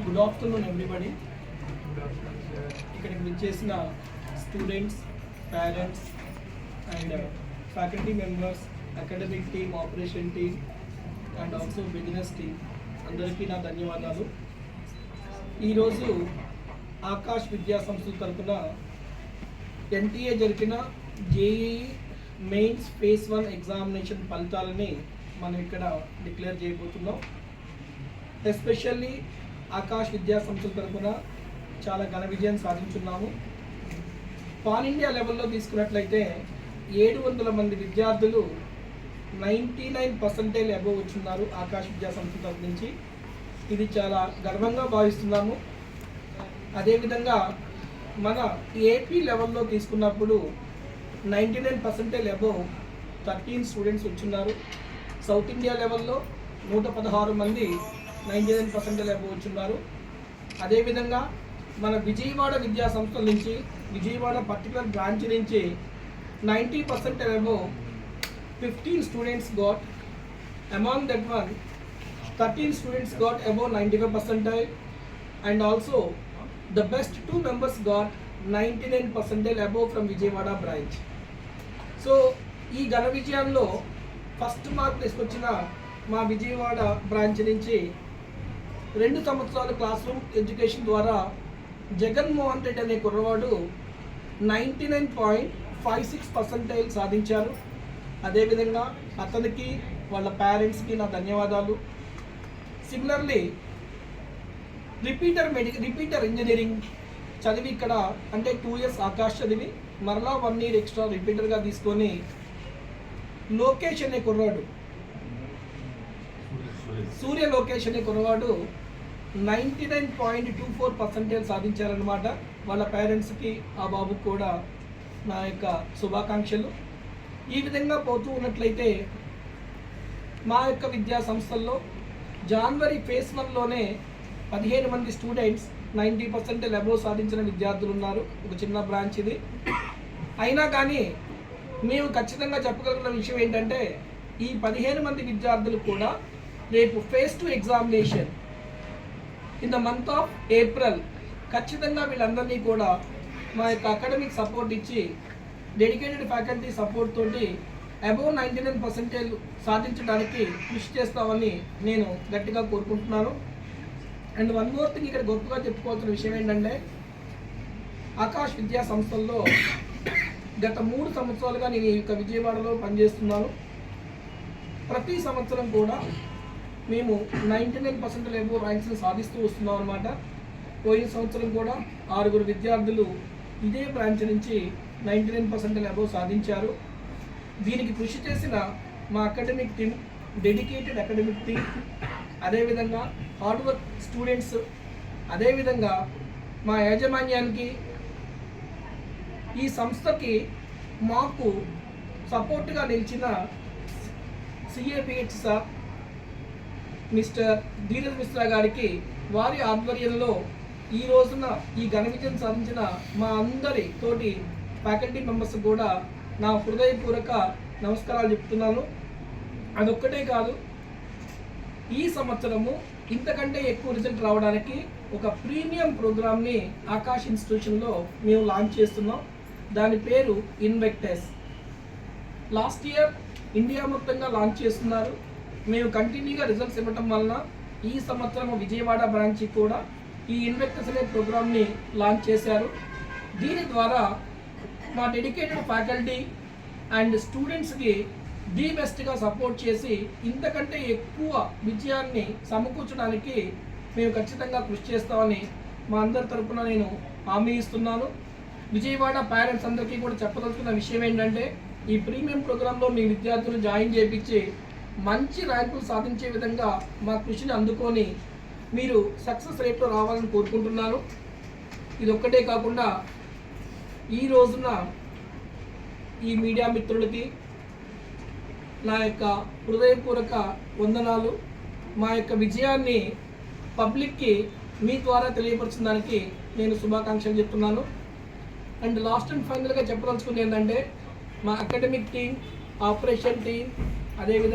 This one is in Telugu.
Good afternoon everybody. ఇక్కడికి విచ్చేసిన students, parents and faculty members, academic team, operation team and also business team అందరికీ నా ధన్యవాదాలు. ఈరోజు ఆకాష్ విద్యా సంస్థల తరఫున ఎన్టీఏ జరిపిన జేఈఈ మెయిన్స్ ఫేజ్ 1 ఎగ్జామినేషన్ ఫలితాలని మనం ఇక్కడ డిక్లేర్ చేయబోతున్నాం. ఎస్పెషల్లీ ఆకాష్ విద్యా సంస్థల తరఫున చాలా ఘన విజయం సాధించున్నాము. పాన్ ఇండియా లెవెల్లో తీసుకున్నట్లయితే 700 మంది విద్యార్థులు 99% అబోవ్ వచ్చున్నారు ఆకాష్ విద్యా సంస్థల తరఫు నుంచి. ఇది చాలా గర్వంగా భావిస్తున్నాము. అదేవిధంగా మన ఏపీ లెవెల్లో తీసుకున్నప్పుడు 99% అబోవ్ 13 స్టూడెంట్స్ వచ్చున్నారు. సౌత్ ఇండియా లెవెల్లో 116 మంది 99% అబోవ్ వచ్చున్నారు. అదేవిధంగా మన విజయవాడ విద్యా సంస్థల నుంచి, విజయవాడ పర్టికులర్ బ్రాంచ్ నుంచి 90% above 15 students got. Among that one, 13 students got above 95%, and also the best 2 members got 99% above from Vijayawada branch. So ఈ ఘన విజయంలో ఫస్ట్ మార్క్ తీసుకొచ్చిన మా విజయవాడ బ్రాంచ్ నుంచి 2 సంవత్సరాల క్లాస్ రూమ్ ఎడ్యుకేషన్ ద్వారా జగన్మోహన్ రెడ్డి అనే కుర్రవాడు 99.56% సాధించారు. అదేవిధంగా అతనికి, వాళ్ళ పేరెంట్స్కి నా ధన్యవాదాలు. సిమిలర్లీ రిపీటర్ ఇంజనీరింగ్ చదివి ఇక్కడ అంటే 2 years ఆకాష్ చదివి మరలా 1 year ఎక్స్ట్రా రిపీటర్గా తీసుకొని లోకేష్ అనే కుర్రాడు, సూర్య లోకేష్ అనే కుర్రవాడు 99.24% సాధించారనమాట. వాళ్ళ పేరెంట్స్కి, ఆ బాబుకి కూడా నా యొక్క శుభాకాంక్షలు. ఈ విధంగా పోతూ ఉన్నట్లయితే మా యొక్క విద్యా సంస్థల్లో జనవరి ఫేజ్ 1లోనే 15 మంది స్టూడెంట్స్ 90% అబోవ్ సాధించిన విద్యార్థులు ఉన్నారు. ఒక చిన్న బ్రాంచ్ ఇది. అయినా కానీ మేము ఖచ్చితంగా చెప్పగలిగిన విషయం ఏంటంటే ఈ 15 మంది విద్యార్థులు కూడా రేపు phase 2 examination in the month of April ఖచ్చితంగా వీళ్ళందరినీ కూడా మా యొక్క అకాడమిక్ సపోర్ట్ ఇచ్చి, డెడికేటెడ్ ఫ్యాకల్టీ సపోర్ట్ తోటి అబోవ్ 99% సాధించడానికి కృషి చేస్తామని నేను గట్టిగా కోరుకుంటున్నాను. అండ్ వన్ మోర్ థింగ్, ఇక్కడ గొప్పగా చెప్పుకోవాల్సిన విషయం ఏంటంటే ఆకాష్ విద్యా సంస్థల్లో గత 3 సంవత్సరాలుగా నేను ఈ యొక్క విజయవాడలో పనిచేస్తున్నాను. ప్రతి సంవత్సరం కూడా మేము 99% అబోవ్ ర్యాంక్స్ని సాధిస్తూ వస్తున్నాం అన్నమాట. పోయిన సంవత్సరం కూడా 6 విద్యార్థులు ఇదే బ్రాంచ్ నుంచి 99% అబోవ్ సాధించారు. దీనికి కృషి చేసిన మా academic team, dedicated academic team, అదేవిధంగా హార్డ్ వర్క్ స్టూడెంట్స్, అదేవిధంగా మా యాజమాన్యానికి, ఈ సంస్థకి మాకు సపోర్ట్గా నిలిచిన సిఏపిహెచ్ సార్ మిస్టర్ ధీరజ్ మిశ్రా గారికి, వారి ఆధ్వర్యంలో ఈ రోజున ఈ ఘన విజయం సాధించిన మా అందరి తోటి ఫ్యాకల్టీ మెంబర్స్ కూడా నా హృదయపూర్వక నమస్కారాలు చెప్తున్నాను. అదొక్కటే కాదు, ఈ సంవత్సరము ఇంతకంటే ఎక్కువ రిజల్ట్ రావడానికి ఒక ప్రీమియం ప్రోగ్రామ్ని ఆకాష్ ఇన్స్టిట్యూషన్లో మేము లాంచ్ చేస్తున్నాం. దాని పేరు ఇన్వెక్టెస్. లాస్ట్ ఇయర్ ఇండియా మొత్తంగా లాంచ్ చేస్తున్నారు. మేము కంటిన్యూగా రిజల్ట్స్ ఇవ్వటం వలన ఈ సంవత్సరం విజయవాడ బ్రాంచ్ కూడా ఈ ఇన్వెక్టెస్ అనే ప్రోగ్రామ్ని లాంచ్ చేశారు. దీని ద్వారా మా డెడికేటెడ్ ఫ్యాకల్టీ అండ్ స్టూడెంట్స్కి ది బెస్ట్గా సపోర్ట్ చేసి ఇంతకంటే ఎక్కువ విజయాన్ని సమకూర్చడానికి మేము ఖచ్చితంగా కృషి చేస్తామని మా అందరి తరపున నేను హామీ ఇస్తున్నాను. విజయవాడ పేరెంట్స్ అందరికీ కూడా చెప్పదలుచుకున్న విషయం ఏంటంటే ఈ ప్రీమియం ప్రోగ్రాంలో మీ విద్యార్థులు జాయిన్ చేయించి మంచి ర్యాంకులు సాధించే విధంగా మా కృషిని అందుకొని మీరు సక్సెస్ రేట్లో రావాలని కోరుకుంటున్నాను. ఇది ఒక్కటే కాకుండా ఈ రోజున ఈ మీడియా మిత్రులకి నా యొక్క హృదయపూర్వక వందనాలు. మా యొక్క విజయాన్ని పబ్లిక్కి మీ ద్వారా తెలియపరిచిన దానికి నేను శుభాకాంక్షలు చెప్తున్నాను. అండ్ లాస్ట్ అండ్ ఫైనల్గా చెప్పదలుచుకుంది ఏంటంటే మా అకాడమిక్ టీమ్, ఆపరేషన్ టీమ్ అదేవిధంగా